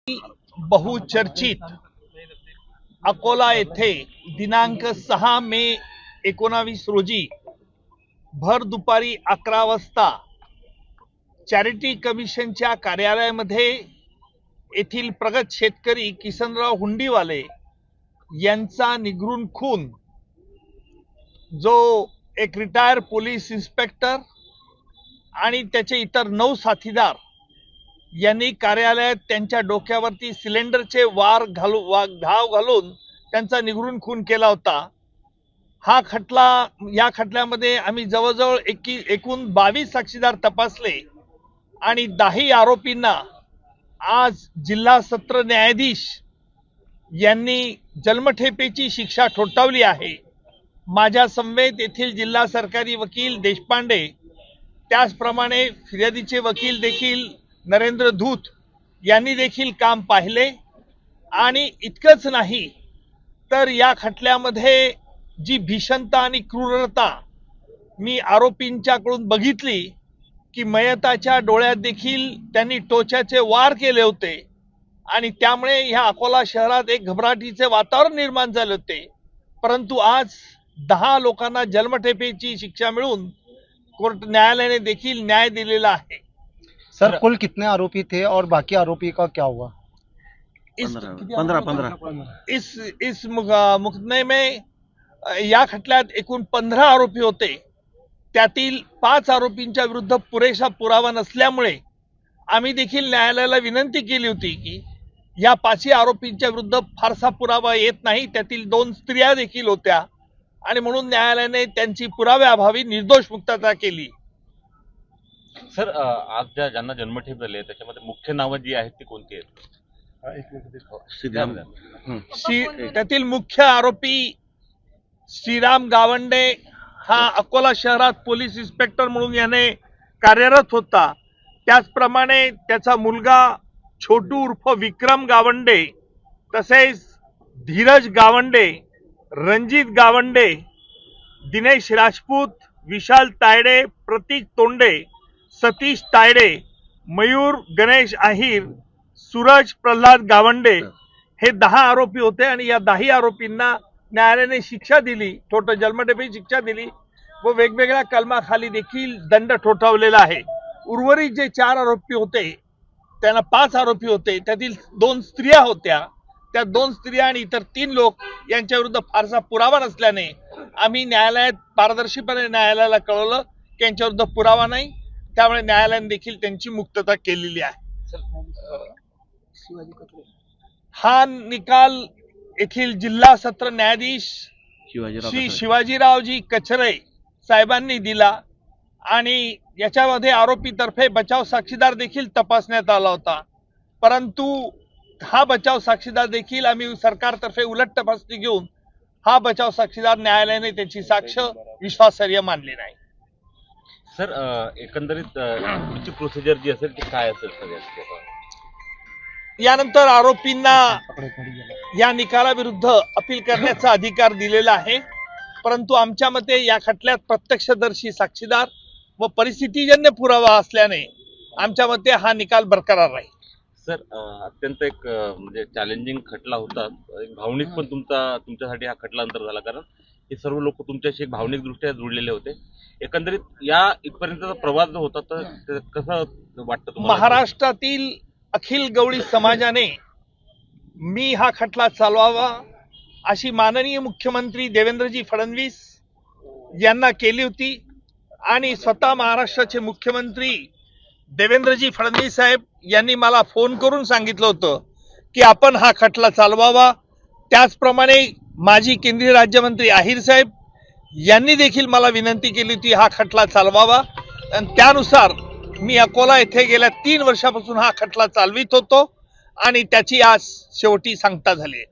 बहुचर्चित अकोला येथे दिनांक 6 मे 19 रोजी भर दुपारी 11 वाजता चॅरिटी कमिशनच्या कार्यालयामध्ये येथील प्रगत शेतकरी किसनराव हुंडीवाले यांचा निगरून खून जो एक रिटायर पोलीस इन्स्पेक्टर आणि त्याचे इतर 9 साथीदार यांनी कार्यालयात त्यांच्या डोक्यावरती सिलेंडरचे घाव घालून त्यांचा निगरून खून केला होता। या खटल्यामध्ये आम्ही जवळजवळ एकूण 22 साक्षीदार तपासले आणि 10 आरोपींना आज जिल्हा सत्र न्यायाधीश यांनी जन्मठेपेची शिक्षा ठोठावली आहे। माझ्या समवेत येथील जिल्हा सरकारी वकील देशपांडे, त्याचप्रमाणे फिर्यादीचे वकील देखील नरेंद्र धूत यांनी देखील काम पाहिले आणि इतकंच नाही तर या खटल्यामध्ये जी भीषणता आणि क्रूरता मी आरोपींच्याकडून बघितली की मयताच्या डोळ्यात देखील त्यांनी टोचाचे वार केले होते आणि त्यामुळे ह्या अकोला शहरात एक घबराटीचे वातावरण निर्माण झाले होते। परंतु आज 10 लोकांना जन्मठेपेची शिक्षा मिळून न्यायालयाने देखील न्याय दिलेला है। सर कुल कितने आरोपी थे और बाकी आरोपी का क्या हुआ? 15 इस मुकदमे में या खटल्यात एकूण 15 आरोपी होते। त्यातील 5 आरोपींच्या विरुद्ध पुरेसा पुरावा नसल्यामुळे आम्ही देखील न्यायालयाला विनंती केली होती की या 5 आरोपींच्या विरुद्ध फारसा पुरावा येत नाही। त्यातील 2 स्त्रिया देखील होत्या आणि म्हणून न्यायालयाने त्यांची पुराव्याअभावी निर्दोष मुक्तता केली। सर आज ज्यांना जन्मठेप झाली त्याच्यामध्ये मुख्य नावं जी आहेत ती कोणती आहेत? त्यातील मुख्य आरोपी श्रीराम गावंडे हा अकोला शहरात पोलीस इन्स्पेक्टर म्हणून याने कार्यरत होता। त्याचप्रमाणे त्याचा मुलगा छोटू उर्फ विक्रम गावंडे, तसेच धीरज गावंडे, रणजित गावंडे, दिनेश राजपूत, विशाल तायडे, प्रतीक तोंडे, सतीश तायडे, मयूर गणेश आहिर, सूरज प्रल्हाद गावंडे हे 10 आरोपी होते आणि या 10 आरोपींना न्यायालयाने शिक्षा दिली, जन्मठेपेची शिक्षा दिली व वेगवेगळ्या कलमाखाली देखील दंड ठोठावलेला आहे। उर्वरित जे 4 आरोपी होते त्यांना 5 आरोपी होते, त्यातील 2 स्त्रिया होत्या। त्या 2 स्त्रिया आणि इतर 3 लोक यांच्या विरुद्ध फारसा पुरावा नसल्याने आम्ही न्यायालयात पारदर्शीपणे न्यायालयाला कळवलं की यांच्या विरुद्ध पुरावा नाही, त्यामुळे न्यायालयाने देखील त्यांची मुक्तता केलेली आहे। हा निकाल येथील जिल्हा सत्र न्यायाधीश श्री शिवाजीरावजी कचरे साहेबांनी दिला आणि याच्यामध्ये आरोपीतर्फे बचाव साक्षीदार देखील तपासण्यात आला होता। परंतु हा बचाव साक्षीदार देखील आम्ही सरकारतर्फे उलट तपासणी घेऊन हा बचाव साक्षीदार न्यायालयाने त्याची साक्ष विश्वासार्ह मानली नाही। सर एकंदरीत पुढची प्रोसिजर जी असेल ती काय असेल सगळ्यात? यानंतर आरोपींना या निकालाविरुद्ध अपील करण्याचा अधिकार दिलेला आहे। परंतु आमच्या मते या खटल्यात प्रत्यक्षदर्शी साक्षीदार व परिस्थितीजन्य पुरावा असल्याने आमच्या मते हा निकाल बरकरार राहील। सर अत्यंत एक म्हणजे चॅलेंजिंग खटला होता, एक भावनिक पण तुमच्यासाठी हा खटला अंतर झाला, कारण हे सर्व लोक तुमच्याशी एक भावनिक दृष्ट्या जुळलेले होते। एकंदरीत या इथपर्यंतचा प्रवास जो होता तर कसं वाटतं तुम्हाला? महाराष्ट्रातील अखिल गवळी समाजाने मी हा खटला चालवावा अशी माननीय मुख्यमंत्री देवेंद्रजी फडणवीस यांना केली होती आणि स्वतः महाराष्ट्राचे मुख्यमंत्री देवेंद्रजी फडणवीस साहेब यांनी मला फोन करून सांगितलं होतं की आपण हा खटला चालवावा। त्याचप्रमाणे माजी केंद्रीय राज्यमंत्री आहिर साहेब यांनी देखील मला विनंती केली होती हा खटला चालवावा आणि त्यानुसार मी अकोला येथे गेल्या 3 वर्षापासून हा खटला चालवित होतो आणि त्याची आज शेवटी सांगता झाली आहे।